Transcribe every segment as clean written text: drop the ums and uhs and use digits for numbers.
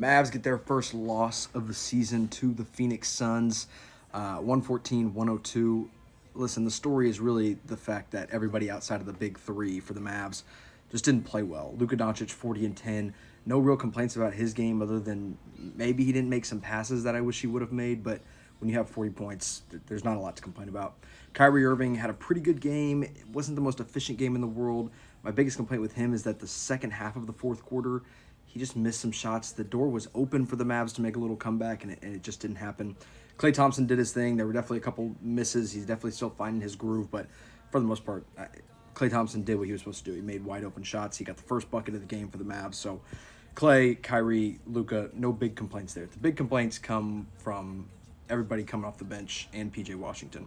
Mavs get their first loss of the season to the Phoenix Suns, 114-102. Listen, the story is really the fact that everybody outside of the big three for the Mavs just didn't play well. Luka Dončić, 40 and 10. No real complaints about his game other than maybe he didn't make some passes that I wish he would have made, but when you have 40 points, there's not a lot to complain about. Kyrie Irving had a pretty good game. It wasn't the most efficient game in the world. My biggest complaint with him is that the second half of the fourth quarter, he just missed some shots. The door was open for the Mavs to make a little comeback, and it just didn't happen. Klay Thompson did his thing. There were definitely a couple misses. He's definitely still finding his groove, but for the most part, Klay Thompson did what he was supposed to do. He made wide open shots. He got the first bucket of the game for the Mavs. So Klay, Kyrie, Luka, no big complaints there. The big complaints come from everybody coming off the bench and PJ Washington.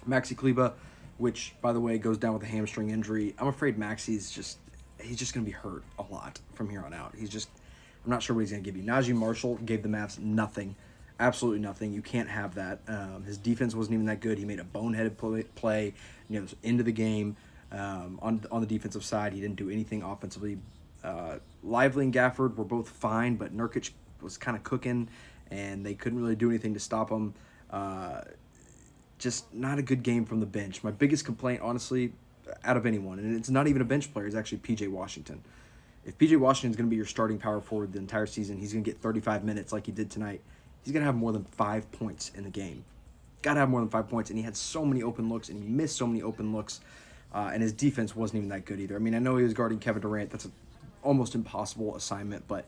Maxi Kleba, which, by the way, goes down with a hamstring injury. I'm afraid Maxi's he's just going to be hurt a lot from here on out. I'm not sure what he's going to give you. Najee Marshall gave the Mavs nothing. Absolutely nothing. You can't have that. His defense wasn't even that good. He made a boneheaded play into the game. On the defensive side, he didn't do anything offensively. Lively and Gafford were both fine, but Nurkic was kind of cooking, and they couldn't really do anything to stop him. Just not a good game from the bench. My biggest complaint, honestly, out of anyone, and it's not even a bench player, is actually P.J. Washington. If P.J. Washington is going to be your starting power forward the entire season, he's going to get 35 minutes like he did tonight. He's going to have more than 5 points in the game. Got to have more than 5 points, and he had so many open looks, and he missed so many open looks, and his defense wasn't even that good either. I mean, I know he was guarding Kevin Durant. That's an almost impossible assignment, but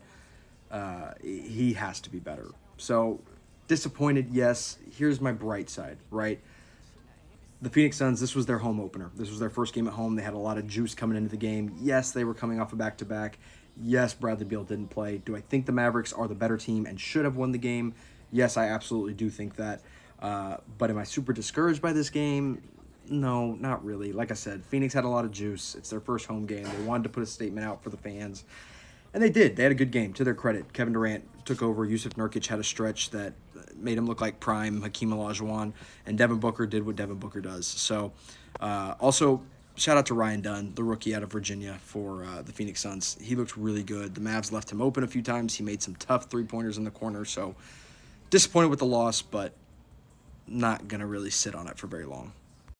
he has to be better. So, disappointed, yes. Here's my bright side, right? The Phoenix Suns, this was their home opener. This was their first game at home. They had a lot of juice coming into the game. Yes, they were coming off a back-to-back. Yes, Bradley Beal didn't play. Do I think the Mavericks are the better team and should have won the game? Yes, I absolutely do think that. But am I super discouraged by this game? No, not really. Like I said, Phoenix had a lot of juice. It's their first home game. They wanted to put a statement out for the fans. And they did. They had a good game, to their credit. Kevin Durant took over. Yusuf Nurkic had a stretch that made him look like prime Hakeem Olajuwon. And Devin Booker did what Devin Booker does. So, also, shout out to Ryan Dunn, the rookie out of Virginia for the Phoenix Suns. He looked really good. The Mavs left him open a few times. He made some tough three-pointers in the corner. So, disappointed with the loss, but not going to really sit on it for very long.